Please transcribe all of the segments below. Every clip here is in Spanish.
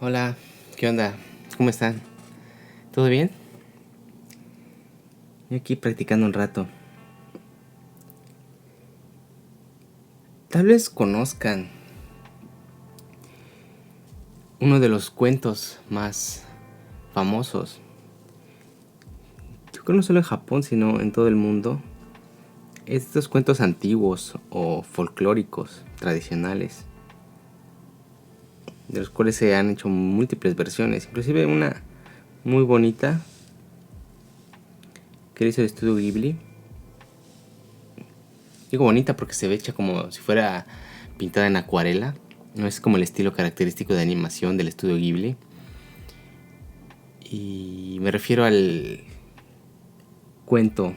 Hola, ¿qué onda? ¿Cómo están? ¿Todo bien? Yo aquí practicando un rato. Tal vez conozcan uno de los cuentos más famosos. Yo creo no solo en Japón, sino en todo el mundo. Estos cuentos antiguos o folclóricos, tradicionales, de los cuales se han hecho múltiples versiones. Inclusive una muy bonita que hizo el estudio Ghibli. Digo bonita porque se ve hecha como si fuera pintada en acuarela. No es como el estilo característico de animación del estudio Ghibli. Y me refiero al cuento,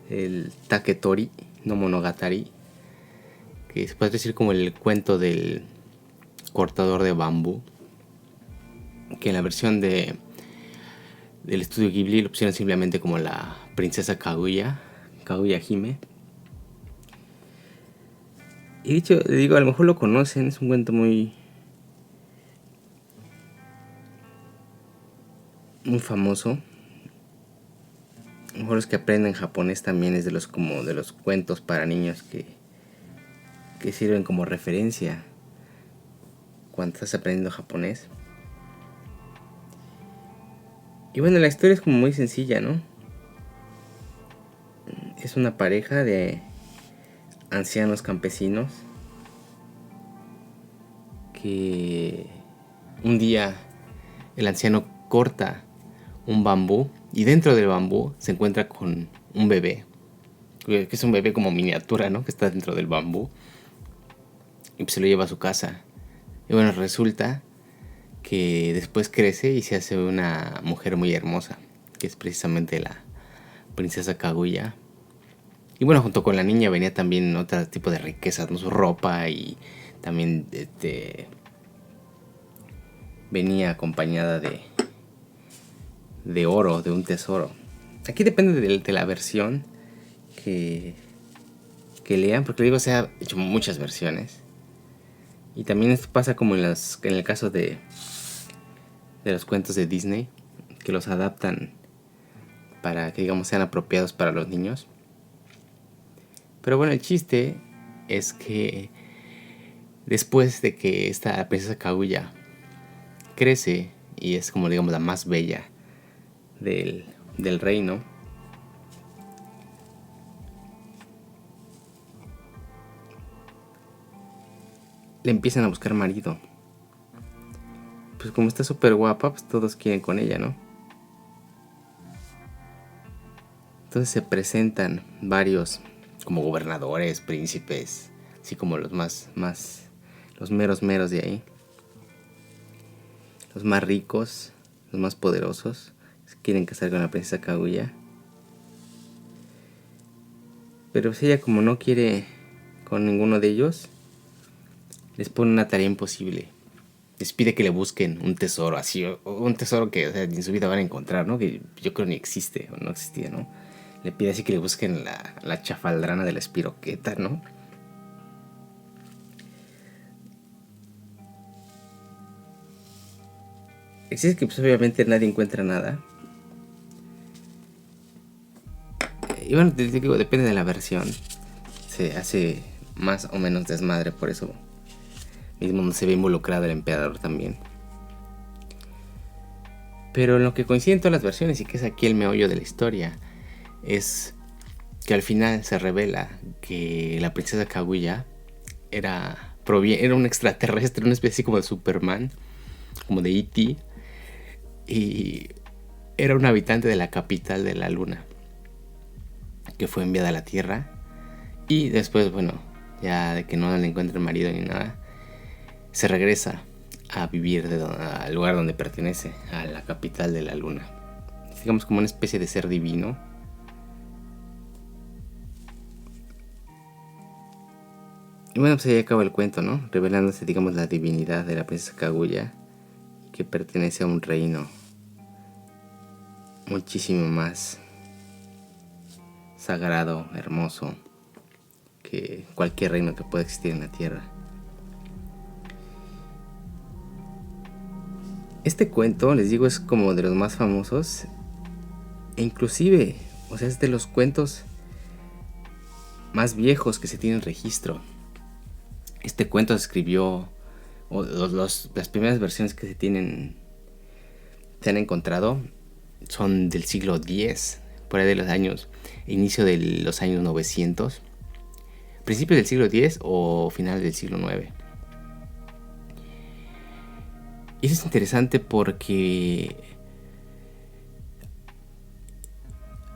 el Taketori no Monogatari, que se puede decir como el cuento del cortador de bambú, que en la versión del estudio Ghibli lo pusieron simplemente como la princesa Kaguya Hime. Y dicho, digo, a lo mejor lo conocen, es un cuento muy famoso. A lo mejor los que aprenden japonés también es de los cuentos para niños que sirven como referencia cuando estás aprendiendo japonés. Y bueno, la historia es como muy sencilla, ¿no? Es una pareja de ancianos campesinos que un día el anciano corta un bambú y dentro del bambú se encuentra con un bebé, que es un bebé como miniatura, ¿no? Que está dentro del bambú y pues se lo lleva a su casa. Y bueno, resulta que después crece y se hace una mujer muy hermosa, que es precisamente la princesa Kaguya. Y bueno, junto con la niña venía también otro tipo de riquezas, ¿no? Su ropa y también venía acompañada de oro, de un tesoro. Aquí depende de la versión que, que lean, porque digo, se ha hecho muchas versiones. Y también esto pasa como en el caso de los cuentos de Disney, que los adaptan para que digamos sean apropiados para los niños. Pero bueno, el chiste es que después de que esta princesa Kaguya crece y es como digamos la más bella del reino, le empiezan a buscar marido. Pues como está súper guapa, pues todos quieren con ella, ¿no? Entonces se presentan varios como gobernadores, príncipes, así como los los meros de ahí. Los más ricos, los más poderosos, quieren casar con la princesa Kaguya. Pero si ella como no quiere con ninguno de ellos, les pone una tarea imposible. Les pide que le busquen un tesoro, así, un tesoro que o sea, en su vida van a encontrar, ¿no? Que yo creo ni existe o no existía, ¿no? Le pide así que le busquen la chafaldrana de la espiroqueta, ¿no? Existe que pues obviamente nadie encuentra nada. Y bueno, te digo, depende de la versión. Se hace más o menos desmadre, por eso mismo no se ve involucrado el emperador también. Pero en lo que coinciden todas las versiones y que es aquí el meollo de la historia es que al final se revela que la princesa Kaguya era un extraterrestre, una especie como de Superman, como de E.T. Y era un habitante de la capital de la luna que fue enviada a la Tierra. Y después, bueno, ya de que no le encuentre marido ni nada, se regresa a vivir al lugar donde pertenece, a la capital de la luna. Digamos como una especie de ser divino. Y bueno, pues ahí acaba el cuento, ¿no? Revelándose, digamos, la divinidad de la princesa Kaguya, que pertenece a un reino muchísimo más sagrado, hermoso, que cualquier reino que pueda existir en la tierra. Este cuento, les digo, es como de los más famosos. E inclusive, o sea, es de los cuentos más viejos que se tienen registro. Este cuento se escribió, o las primeras versiones que se han encontrado son del siglo X, por ahí de los años, inicio de los años 900, principios del siglo X o finales del siglo IX. Y eso es interesante porque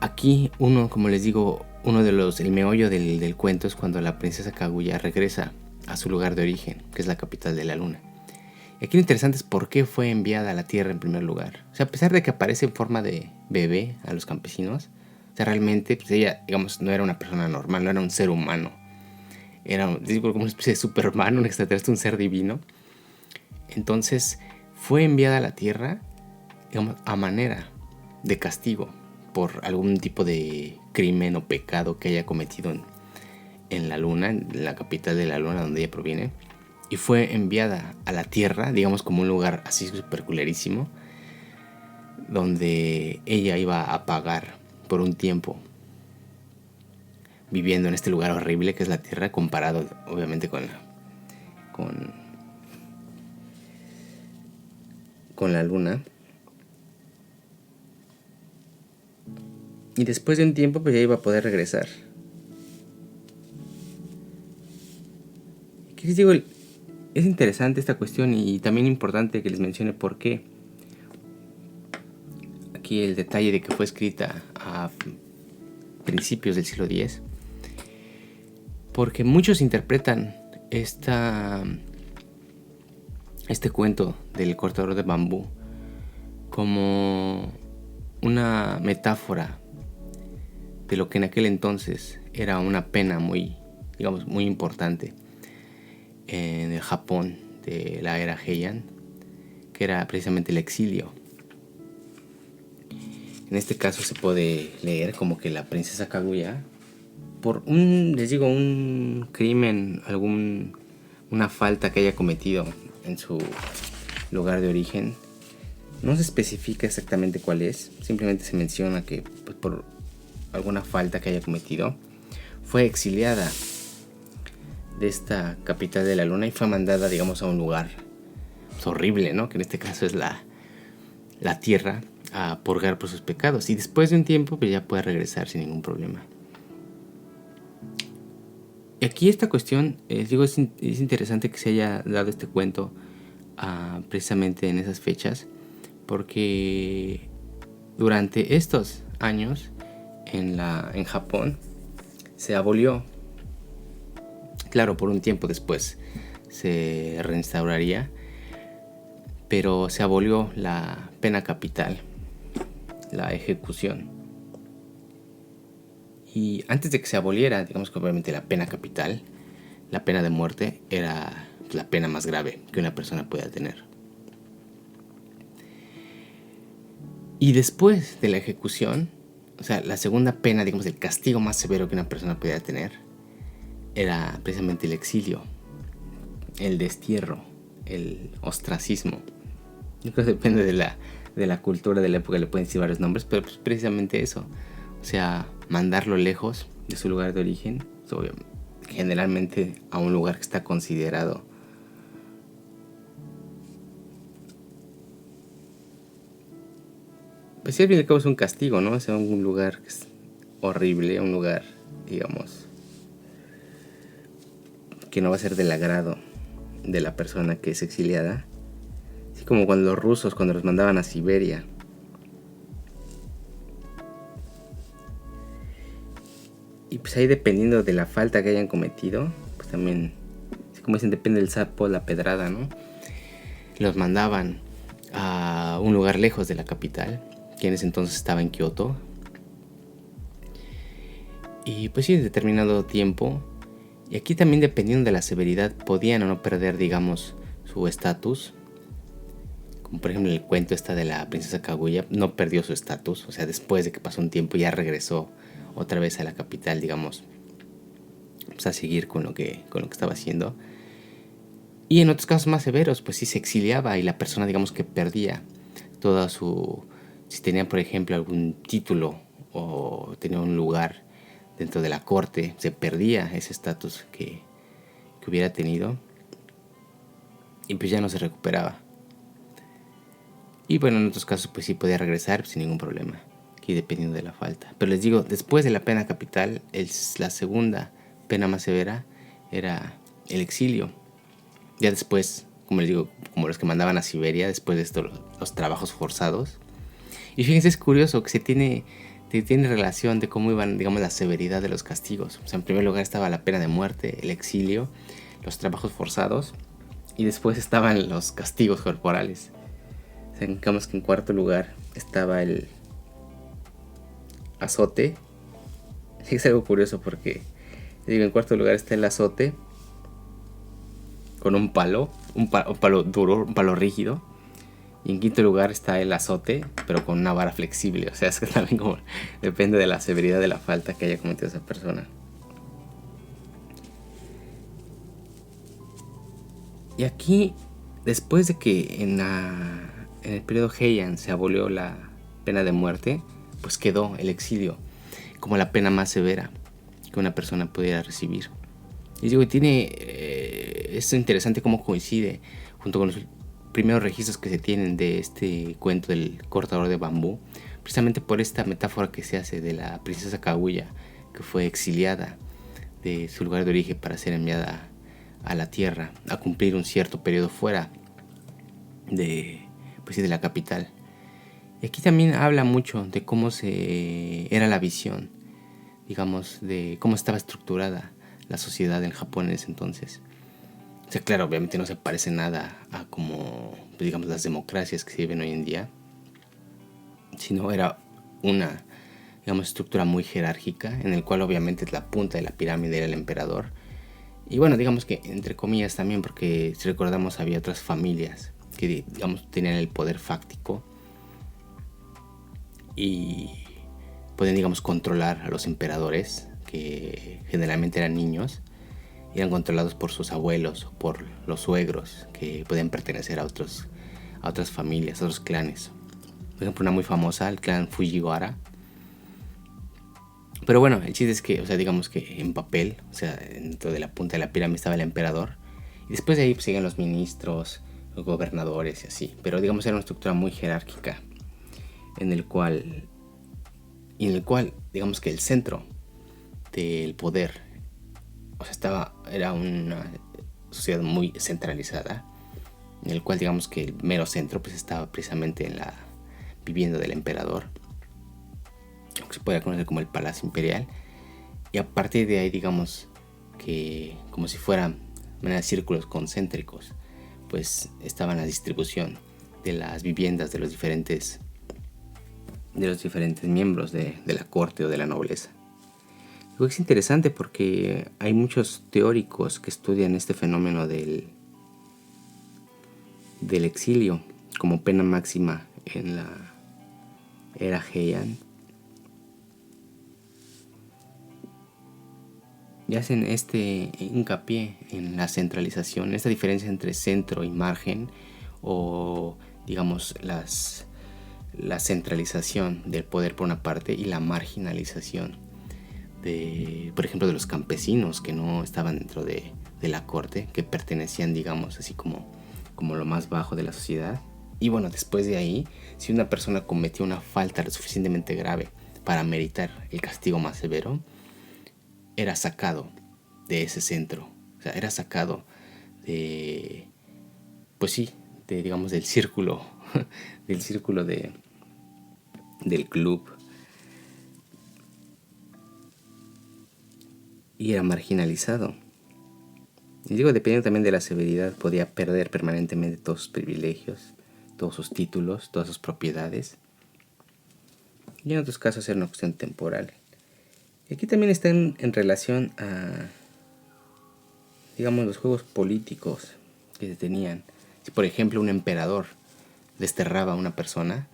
aquí como les digo, el meollo del cuento es cuando la princesa Kaguya regresa a su lugar de origen, que es la capital de la luna. Y aquí lo interesante es por qué fue enviada a la Tierra en primer lugar. O sea, a pesar de que aparece en forma de bebé a los campesinos, o sea, realmente pues ella, digamos, no era una persona normal, no era un ser humano. Era como una especie de superhumano, un extraterrestre, un ser divino. Entonces fue enviada a la Tierra, digamos, a manera de castigo por algún tipo de crimen o pecado que haya cometido en la luna, en la capital de la luna donde ella proviene. Y fue enviada a la Tierra, digamos, como un lugar así súper culerísimo, donde ella iba a pagar por un tiempo viviendo en este lugar horrible que es la Tierra, comparado obviamente con la luna. Y después de un tiempo pues ya iba a poder regresar. ¿Qué les digo? Es interesante esta cuestión y también importante que les mencione por qué. Aquí el detalle de que fue escrita a principios del siglo X. Porque muchos interpretan este cuento del cortador de bambú como una metáfora de lo que en aquel entonces era una pena muy importante en el Japón de la era Heian, que era precisamente el exilio. En este caso se puede leer como que la princesa Kaguya, por un crimen, una falta que haya cometido en su lugar de origen, no se especifica exactamente cuál es, simplemente se menciona que pues, por alguna falta que haya cometido, fue exiliada de esta capital de la luna y fue mandada, digamos, a un lugar pues, horrible, ¿no? Que en este caso es la Tierra, a purgar por sus pecados. Y después de un tiempo, pues ya puede regresar sin ningún problema. Y aquí esta cuestión, es interesante que se haya dado este cuento precisamente en esas fechas, porque durante estos años en Japón se abolió, claro, por un tiempo después se reinstauraría, pero se abolió la pena capital, la ejecución. Y antes de que se aboliera, digamos que obviamente la pena capital, la pena de muerte, era la pena más grave que una persona pueda tener. Y después de la ejecución, o sea, la segunda pena, digamos, el castigo más severo que una persona pudiera tener, era precisamente el exilio, el destierro, el ostracismo. Yo creo que depende de la cultura de la época, le pueden decir varios nombres, pero pues precisamente eso. O sea, mandarlo lejos de su lugar de origen, generalmente a un lugar que está considerado pues si al fin y al cabo es un castigo, ¿no? O sea, un lugar que es horrible, un lugar, digamos, que no va a ser del agrado de la persona que es exiliada. Así como cuando los rusos, cuando los mandaban a Siberia. Y pues ahí dependiendo de la falta que hayan cometido, pues también, como dicen, depende del sapo, la pedrada, ¿no? Los mandaban a un lugar lejos de la capital, que en ese entonces estaba en Kioto. Y pues sí, en determinado tiempo. Y aquí también dependiendo de la severidad podían o no perder, digamos, su estatus. Como por ejemplo el cuento de la princesa Kaguya, no perdió su estatus. O sea, después de que pasó un tiempo ya regresó otra vez a la capital, digamos, pues a seguir con lo que estaba haciendo. Y en otros casos más severos, pues sí se exiliaba y la persona, digamos que perdía toda su... Si tenía, por ejemplo, algún título o tenía un lugar dentro de la corte, se perdía ese estatus que hubiera tenido y pues ya no se recuperaba. Y bueno, en otros casos pues sí podía regresar sin ningún problema, aquí dependiendo de la falta. Pero les digo, después de la pena capital, la segunda pena más severa era el exilio. Ya después, como les digo, como los que mandaban a Siberia, después de esto, los trabajos forzados. Y fíjense, es curioso que tiene relación de cómo iban, digamos, la severidad de los castigos. O sea, en primer lugar estaba la pena de muerte, el exilio, los trabajos forzados, y después estaban los castigos corporales. O sea, digamos que en cuarto lugar estaba el azote. Es algo curioso porque, digo, en cuarto lugar está el azote con un palo, un palo duro, un palo rígido. Y en quinto lugar está el azote, pero con una vara flexible. O sea, es que también como depende de la severidad de la falta que haya cometido esa persona. Y aquí, después de que en el periodo Heian se abolió la pena de muerte, pues quedó el exilio como la pena más severa que una persona pudiera recibir. Y digo, es interesante cómo coincide junto con los primeros registros que se tienen de este cuento del cortador de bambú, precisamente por esta metáfora que se hace de la princesa Kaguya, que fue exiliada de su lugar de origen para ser enviada a la tierra a cumplir un cierto periodo fuera de, pues, de la capital. Y aquí también habla mucho de cómo era la visión, digamos, de cómo estaba estructurada la sociedad en Japón en ese entonces. O sea, claro, obviamente no se parece nada a como, digamos, las democracias que se viven hoy en día, sino era una, digamos, estructura muy jerárquica, en el cual obviamente la punta de la pirámide era el emperador. Y bueno, digamos que entre comillas también, porque si recordamos había otras familias que, digamos, tenían el poder fáctico y podían, digamos, controlar a los emperadores, que generalmente eran niños, eran controlados por sus abuelos o por los suegros, que podían pertenecer a otras familias, a otros clanes. Por ejemplo, una muy famosa, el clan Fujiwara. Pero bueno, el chiste es que, o sea, digamos que en papel, o sea, dentro de la punta de la pirámide estaba el emperador. Y después de ahí pues, siguen los ministros, los gobernadores y así. Pero digamos era una estructura muy jerárquica en el cual, digamos que el centro del poder, o sea, era una sociedad muy centralizada, en el cual digamos que el mero centro pues estaba precisamente en la vivienda del emperador, lo que se puede conocer como el Palacio Imperial. Y a partir de ahí, digamos que como si fueran círculos concéntricos, pues estaba en la distribución de las viviendas de los diferentes miembros de la corte o de la nobleza. Es interesante porque hay muchos teóricos que estudian este fenómeno del exilio como pena máxima en la era Heian. Y hacen este hincapié en la centralización, esta diferencia entre centro y margen, o digamos la centralización del poder por una parte y la marginalización por ejemplo, de los campesinos que no estaban dentro de la corte, que pertenecían, digamos, así como lo más bajo de la sociedad. Y bueno, después de ahí, si una persona cometió una falta lo suficientemente grave para meritar el castigo más severo, era sacado de ese centro. O sea, era sacado de, pues sí, digamos, del círculo, del círculo del club. Y era marginalizado. Y digo, dependiendo también de la severidad, podía perder permanentemente todos sus privilegios, todos sus títulos, todas sus propiedades. Y en otros casos era una cuestión temporal. Y aquí también está en relación a, digamos, los juegos políticos que se tenían. Si por ejemplo un emperador desterraba a una persona,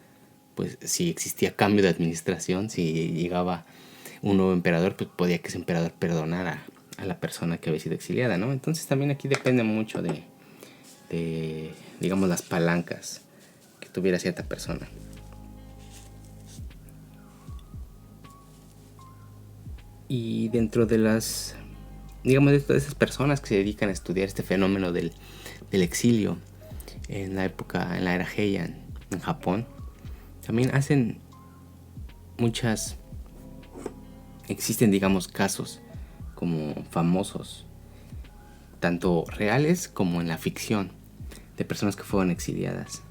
pues si existía cambio de administración, si llegaba un nuevo emperador, pues podía que ese emperador perdonara a la persona que había sido exiliada, ¿no? Entonces también aquí depende mucho de digamos, las palancas que tuviera cierta persona. Y dentro de las, digamos, de todas esas personas que se dedican a estudiar este fenómeno del exilio en la época, en la era Heian, en Japón, también existen, digamos, casos como famosos, tanto reales como en la ficción, de personas que fueron exiliadas.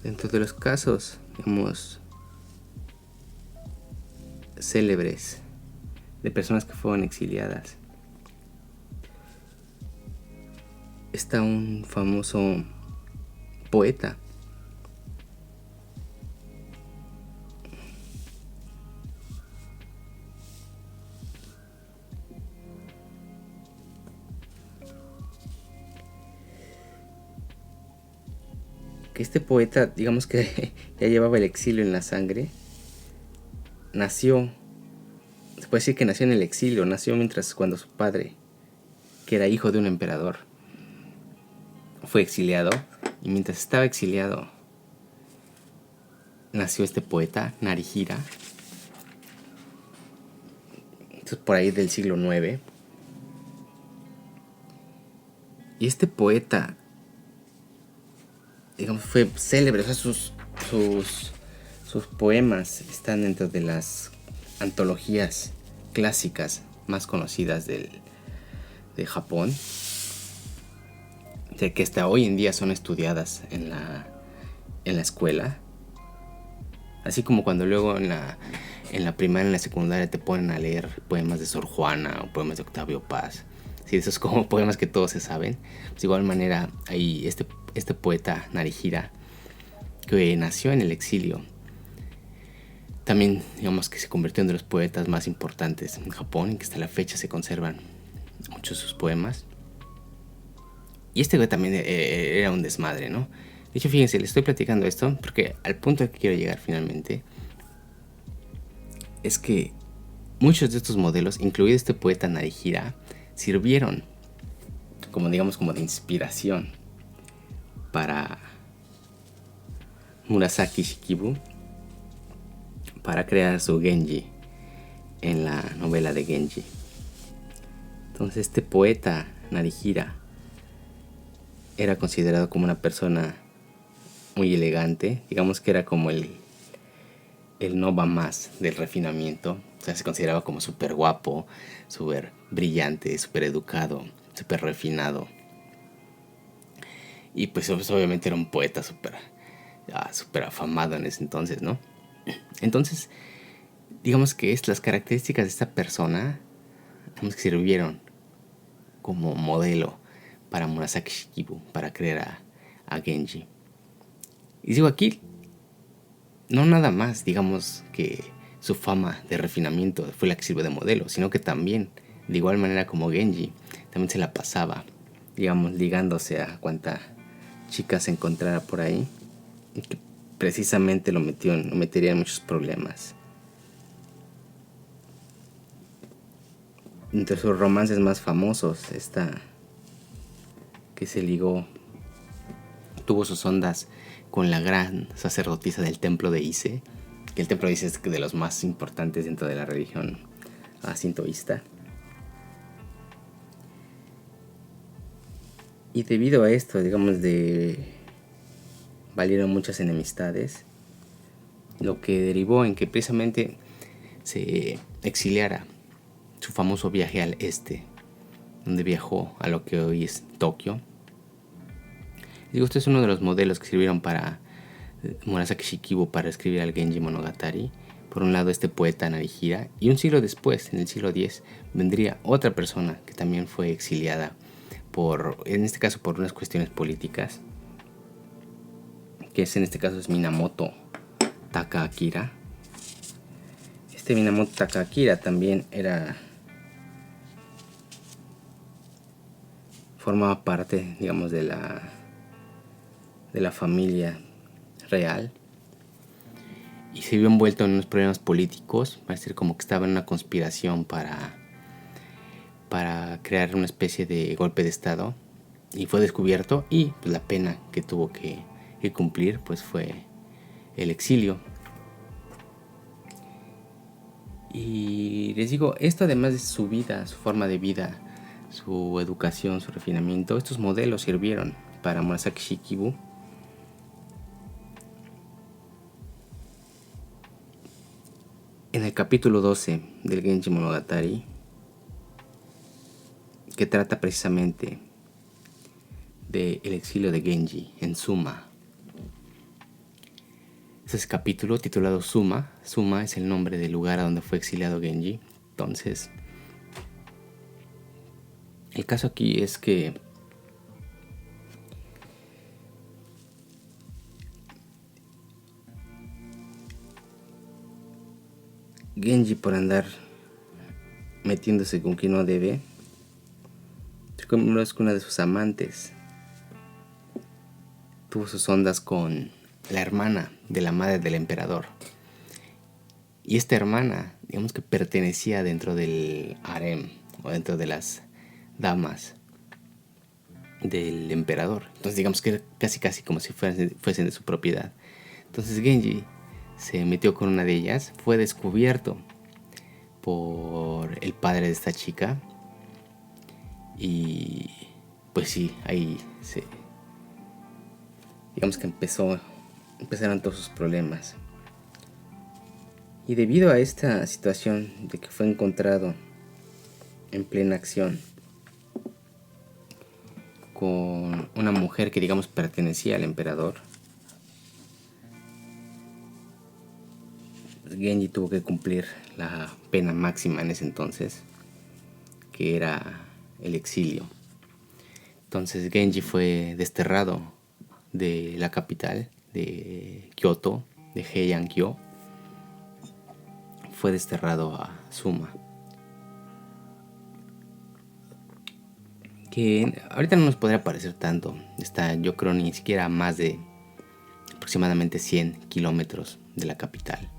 Dentro de los casos, digamos, célebres de personas que fueron exiliadas, está un famoso poeta que este poeta, digamos que ya llevaba el exilio en la sangre. Se puede decir que nació en el exilio, nació cuando su padre, que era hijo de un emperador, fue exiliado, y mientras estaba exiliado nació este poeta, Narihira, por ahí del siglo IX. Y este poeta, digamos, fue célebre. O sea, sus poemas están dentro de las antologías clásicas más conocidas de Japón, de que hasta hoy en día son estudiadas en la escuela. Así como cuando luego en la primaria, en la secundaria te ponen a leer poemas de Sor Juana o poemas de Octavio Paz. Sí, esos como poemas que todos se saben. Pues de igual manera hay este poeta Narihira, que nació en el exilio. También, digamos, que se convirtió en de los poetas más importantes en Japón, y que hasta la fecha se conservan muchos de sus poemas. Y este güey también era un desmadre, ¿no? De hecho, fíjense, les estoy platicando esto porque al punto al que quiero llegar finalmente es que muchos de estos modelos, incluido este poeta Narihira, sirvieron como, digamos, como de inspiración para Murasaki Shikibu para crear su Genji en la novela de Genji. Entonces este poeta Narihira era considerado como una persona muy elegante, digamos que era como el no va más del refinamiento. O sea, se consideraba como súper guapo, súper brillante, súper educado, súper refinado. Y pues obviamente era un poeta súper afamado en ese entonces, ¿no? Entonces, digamos que las características de esta persona, digamos que sirvieron como modelo para Murasaki Shikibu, para crear a Genji. Y digo, aquí no nada más, digamos, que su fama de refinamiento fue la que sirvió de modelo, sino que también, de igual manera como Genji, también se la pasaba, digamos, ligándose a cuanta chica se encontrara por ahí, y que precisamente lo metería en muchos problemas. Entre sus romances más famosos está que se ligó, tuvo sus ondas con la gran sacerdotisa del templo de Ise, que el templo de Ise es de los más importantes dentro de la religión sintoísta. Y debido a esto, digamos, valieron muchas enemistades, lo que derivó en que precisamente se exiliara su famoso viaje al este, donde viajó a lo que hoy es Tokio. Digo, este es uno de los modelos que sirvieron para Murasaki Shikibu para escribir al Genji Monogatari. Por un lado, este poeta Narihira, y un siglo después, en el siglo X, vendría otra persona que también fue exiliada en este caso por unas cuestiones políticas, que en este caso es Minamoto Takahira. Este Minamoto Takahira también formaba parte, digamos, de la familia real, y se vio envuelto en unos problemas políticos. Parece como que estaba en una conspiración para crear una especie de golpe de estado, y fue descubierto, y pues la pena que tuvo que cumplir pues fue el exilio. Y les digo, esto además de su vida, su forma de vida, su educación, su refinamiento, estos modelos sirvieron para Murasaki Shikibu en el capítulo 12 del Genji Monogatari, que trata precisamente del exilio de Genji en Suma. Este es el capítulo titulado Suma. Suma es el nombre del lugar a donde fue exiliado Genji. Entonces, el caso aquí es que Genji, por andar metiéndose con quien no debe, se convirtió con una de sus amantes. Tuvo sus ondas con la hermana de la madre del emperador. Y esta hermana, digamos que pertenecía dentro del harem, o dentro de las damas del emperador. Entonces digamos que era casi como si fuesen de su propiedad. Entonces Genji se metió con una de ellas, fue descubierto por el padre de esta chica, y pues sí, ahí digamos que empezaron todos sus problemas. Y debido a esta situación de que fue encontrado en plena acción con una mujer que digamos pertenecía al emperador, Genji tuvo que cumplir la pena máxima en ese entonces, que era el exilio. Entonces Genji fue desterrado de la capital de Kyoto, de Heian-kyo. Fue desterrado a Suma, que ahorita no nos podría parecer tanto. Está, yo creo, ni siquiera a más de aproximadamente 100 kilómetros de la capital,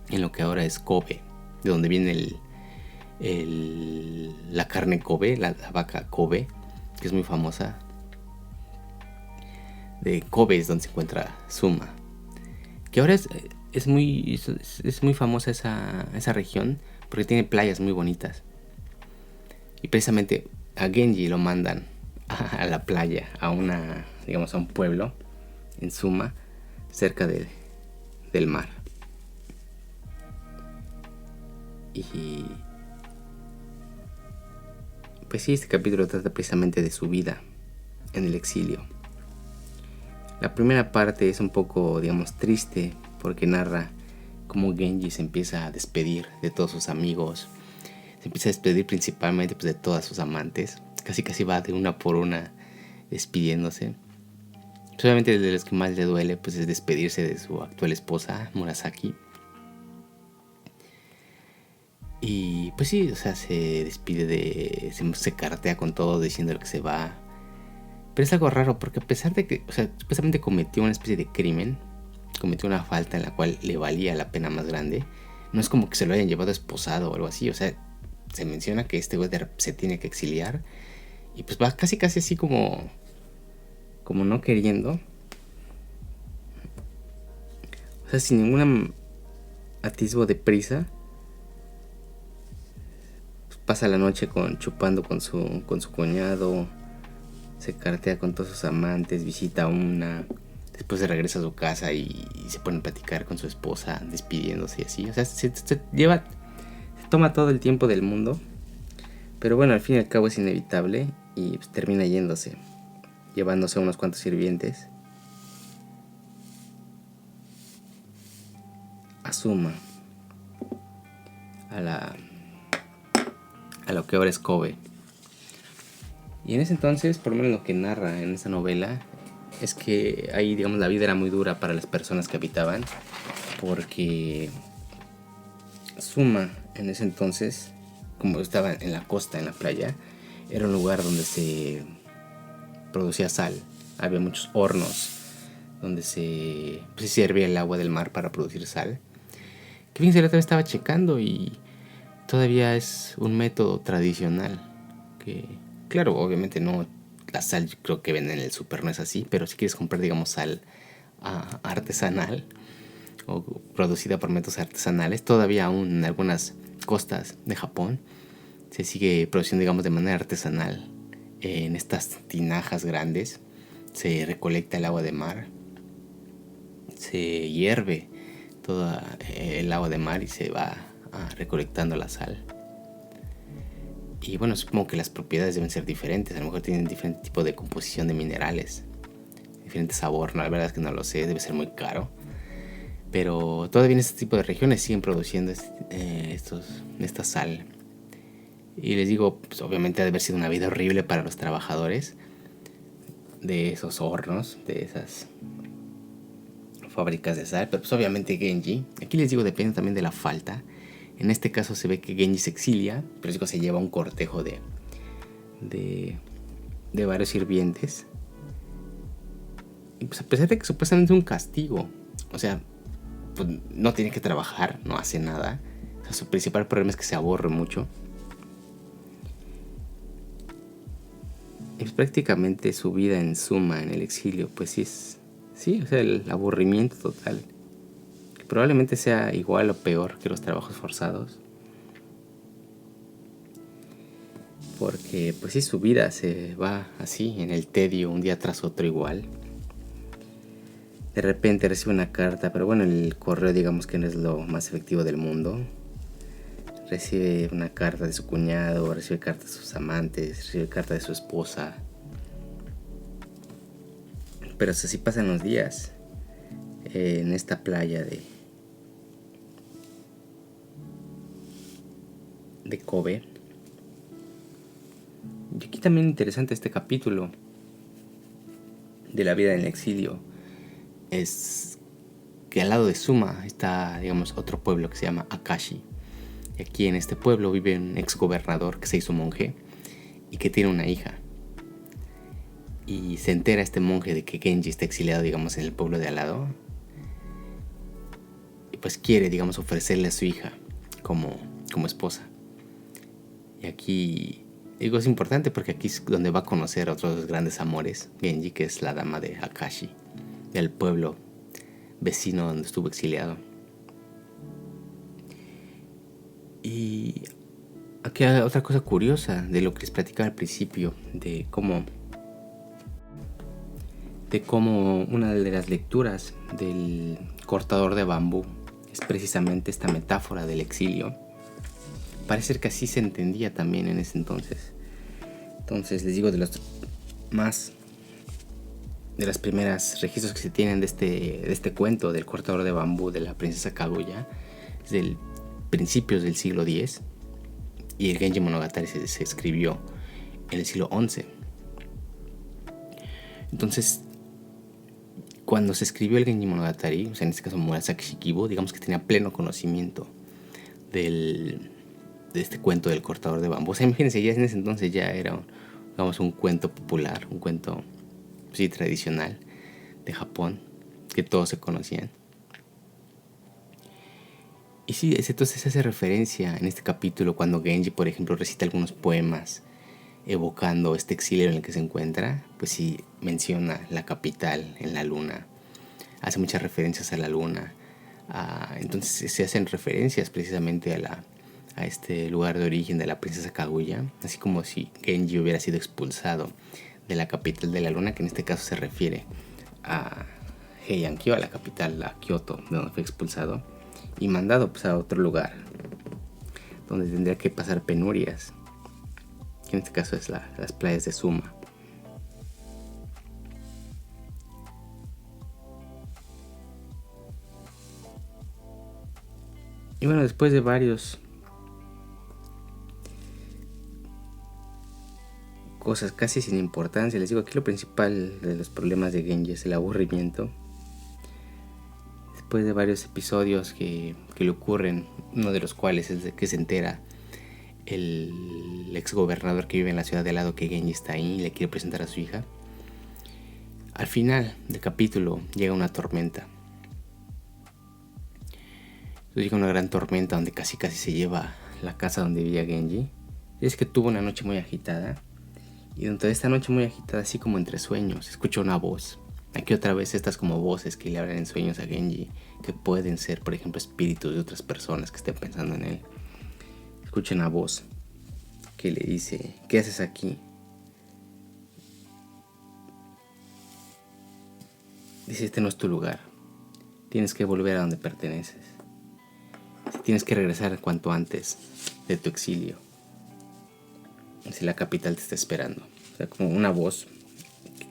en lo que ahora es Kobe, de donde viene la carne Kobe, la vaca Kobe, que es muy famosa. De Kobe es donde se encuentra Suma, que ahora es muy famosa esa región porque tiene playas muy bonitas. Y precisamente a Genji lo mandan a la playa, a un pueblo en Suma, cerca del mar. Y pues sí, este capítulo trata precisamente de su vida en el exilio. La primera parte es un poco, digamos, triste, porque narra cómo Genji se empieza a despedir de todos sus amigos. Se empieza a despedir principalmente pues, de todas sus amantes. Casi va de una por una despidiéndose. Solamente de los que más le duele pues, es despedirse de su actual esposa, Murasaki. Y pues sí, o sea, se despide se cartea con todo diciendo que se va. Pero es algo raro porque a pesar de que, o sea, supuestamente cometió una especie de crimen, cometió una falta en la cual le valía la pena más grande, no es como que se lo hayan llevado esposado o algo así. O sea, se menciona que este güey se tiene que exiliar y pues va casi así como no queriendo. O sea, sin ningún atisbo de prisa. Pues pasa la noche chupando con su cuñado. Se cartea con todos sus amantes, visita a una, después se regresa a su casa y se pone a platicar con su esposa, despidiéndose y así. O sea, se toma todo el tiempo del mundo, pero bueno, al fin y al cabo es inevitable y pues, termina yéndose, llevándose a unos cuantos sirvientes a Suma, a lo que ahora es Kobe. Y en ese entonces, por lo menos lo que narra en esa novela, es que ahí, digamos, la vida era muy dura para las personas que habitaban, porque Suma, en ese entonces, como estaba en la costa, en la playa, era un lugar donde se producía sal. Había muchos hornos donde se hierve el agua del mar para producir sal. Que fíjense, la otra vez estaba checando y todavía es un método tradicional. Que, claro, obviamente no, la sal creo que venden en el súper no es así, pero si quieres comprar, digamos, sal artesanal o producida por métodos artesanales, todavía aún en algunas costas de Japón se sigue produciendo, digamos, de manera artesanal. En estas tinajas grandes se recolecta el agua de mar, se hierve todo el agua de mar y se va recolectando la sal. Y bueno, supongo que las propiedades deben ser diferentes. A lo mejor tienen diferente tipo de composición de minerales, diferente sabor. No, la verdad es que no lo sé, debe ser muy caro. Pero todavía en este tipo de regiones siguen produciendo esta sal. Y les digo, pues obviamente ha de haber sido una vida horrible para los trabajadores de esos hornos, de esas fábricas de sal. Pero pues obviamente Genji, aquí les digo, depende también de la falta. En este caso se ve que Genji se exilia, pero digo, se lleva un cortejo de varios sirvientes. Y pues a pesar de que supuestamente es un castigo, o sea, pues no tiene que trabajar, no hace nada. O sea, su principal problema es que se aburre mucho. Y pues prácticamente su vida en suma, en el exilio, pues sí, o sea, el aburrimiento total. Que probablemente sea igual o peor que los trabajos forzados. Porque pues sí, su vida se va así, en el tedio, un día tras otro igual. De repente recibe una carta, pero bueno, el correo digamos que no es lo más efectivo del mundo. Recibe una carta de su cuñado, recibe cartas de sus amantes, recibe carta de su esposa. Pero así pasan los días en esta playa de Kobe. Y aquí también interesante este capítulo de la vida en el exilio. Es que al lado de Suma está, digamos, otro pueblo que se llama Akashi. Y aquí en este pueblo vive un ex gobernador que se hizo monje y que tiene una hija. Y se entera este monje de que Genji está exiliado, digamos, en el pueblo de al lado. Y pues quiere, digamos, ofrecerle a su hija como esposa. Y aquí, digo, es importante porque aquí es donde va a conocer a otros grandes amores. Genji, que es la dama de Akashi, del pueblo vecino donde estuvo exiliado. Y aquí hay otra cosa curiosa de lo que les platicaba al principio, de cómo una de las lecturas del cortador de bambú es precisamente esta metáfora del exilio. Parece ser que así se entendía también en ese entonces. Entonces les digo, de las primeras registros que se tienen de este cuento del cortador de bambú de la princesa Kaguya, es del principios del siglo X, y el Genji Monogatari se escribió en el siglo XI. Entonces, cuando se escribió el Genji Monogatari, o sea, en este caso Murasaki Shikibu, digamos que tenía pleno conocimiento de este cuento del cortador de bambú. O sea, imagínense, ya en ese entonces ya era, digamos, un cuento popular, un cuento, sí, tradicional de Japón, que todos se conocían. Y sí, entonces se hace referencia en este capítulo cuando Genji, por ejemplo, recita algunos poemas evocando este exilio en el que se encuentra, pues sí menciona la capital en la luna, hace muchas referencias a la luna. Entonces se hacen referencias precisamente a este lugar de origen de la princesa Kaguya, así como si Genji hubiera sido expulsado de la capital de la luna, que en este caso se refiere a Heian-kyo, a la capital, a Kioto, de donde fue expulsado y mandado pues a otro lugar donde tendría que pasar penurias, que en este caso es las playas de Suma. Y bueno, después de varios cosas casi sin importancia, les digo, aquí lo principal de los problemas de Genji es el aburrimiento. Después de varios episodios que le ocurren, uno de los cuales es de que se entera el ex gobernador que vive en la ciudad de al lado que Genji está ahí y le quiere presentar a su hija. Al final del capítulo llega una tormenta. Llega una gran tormenta donde casi se lleva la casa donde vivía Genji. Y es que tuvo una noche muy agitada. Y dentro de esta noche muy agitada, así como entre sueños, escuchó una voz. Aquí otra vez estas como voces que le hablan en sueños a Genji, que pueden ser, por ejemplo, espíritus de otras personas que estén pensando en él. Escucha una voz que le dice: ¿qué haces aquí? Dice: este no es tu lugar. Tienes que volver a donde perteneces. Tienes que regresar cuanto antes de tu exilio. Si la capital te está esperando. O sea, como una voz.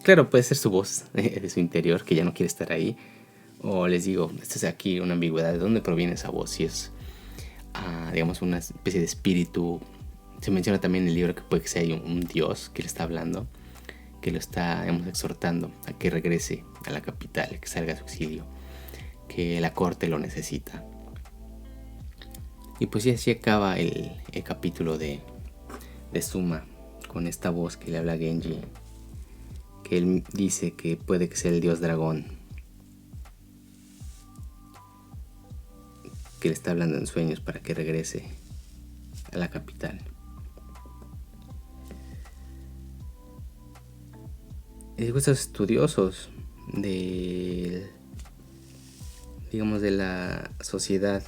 Claro, puede ser su voz de su interior, que ya no quiere estar ahí. O les digo, esto es aquí una ambigüedad. ¿De dónde proviene esa voz? Si es, digamos, una especie de espíritu. Se menciona también en el libro que puede que sea un dios que le está hablando, que lo está, digamos, exhortando a que regrese a la capital, que salga a su exilio, que la corte lo necesita. Y pues así acaba el capítulo de Suma, con esta voz que le habla a Genji, que él dice que puede que sea el dios dragón, que le está hablando en sueños para que regrese a la capital. Y estos estudiosos de, digamos, de la sociedad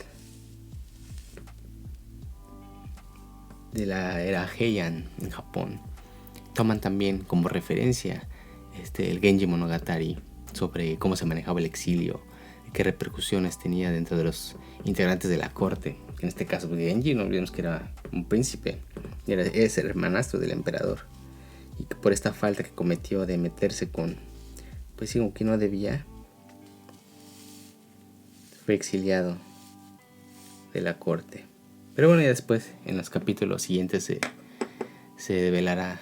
de la era Heian en Japón, toman también como referencia el Genji Monogatari, sobre cómo se manejaba el exilio, qué repercusiones tenía dentro de los integrantes de la corte. En este caso, Genji, no olvidemos que era un príncipe, es el hermanastro del emperador, y que por esta falta que cometió de meterse con, pues sí, que no debía, fue exiliado de la corte. Pero bueno, ya después, en los capítulos siguientes, se develará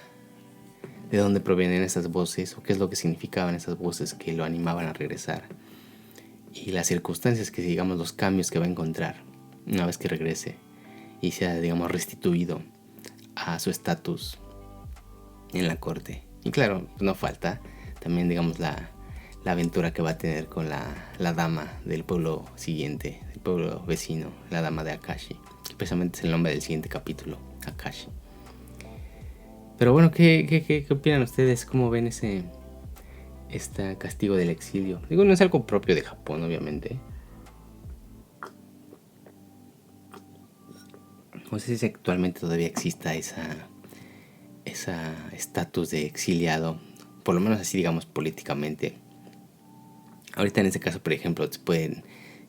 de dónde provienen esas voces o qué es lo que significaban esas voces que lo animaban a regresar, y las circunstancias que, digamos, los cambios que va a encontrar una vez que regrese y sea, digamos, restituido a su estatus en la corte. Y claro, no falta también, digamos, la aventura que va a tener con la dama del pueblo siguiente, del pueblo vecino, la dama de Akashi, que precisamente es el nombre del siguiente capítulo, Akashi. Pero bueno, ¿qué opinan ustedes? ¿Cómo ven este castigo del exilio? Digo, no es algo propio de Japón, obviamente. No sé si actualmente todavía exista esa estatus de exiliado, por lo menos así, digamos, políticamente. Ahorita en este caso, por ejemplo, se pueden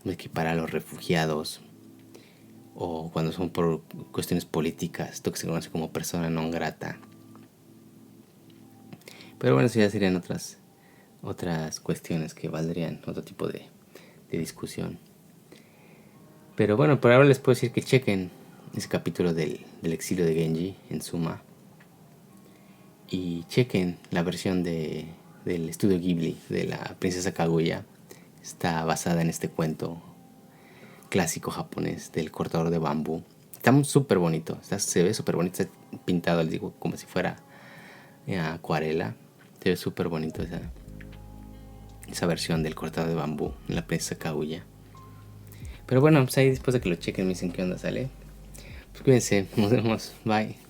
equiparar a los refugiados, o cuando son por cuestiones políticas, esto que se conoce como persona non grata. Pero bueno, eso ya serían otras cuestiones que valdrían otro tipo de discusión. Pero bueno, por ahora les puedo decir que chequen ese capítulo del exilio de Genji en Suma, y chequen la versión del estudio Ghibli de la princesa Kaguya. Está basada en este cuento clásico japonés del cortador de bambú. Está súper bonito, se ve súper bonito, está pintado, les digo, como si fuera acuarela. Se ve súper bonito esa versión del cortador de bambú en la princesa Kaguya. Pero bueno, pues ahí después de que lo chequen me dicen qué onda sale. Pues cuídense, nos vemos, bye.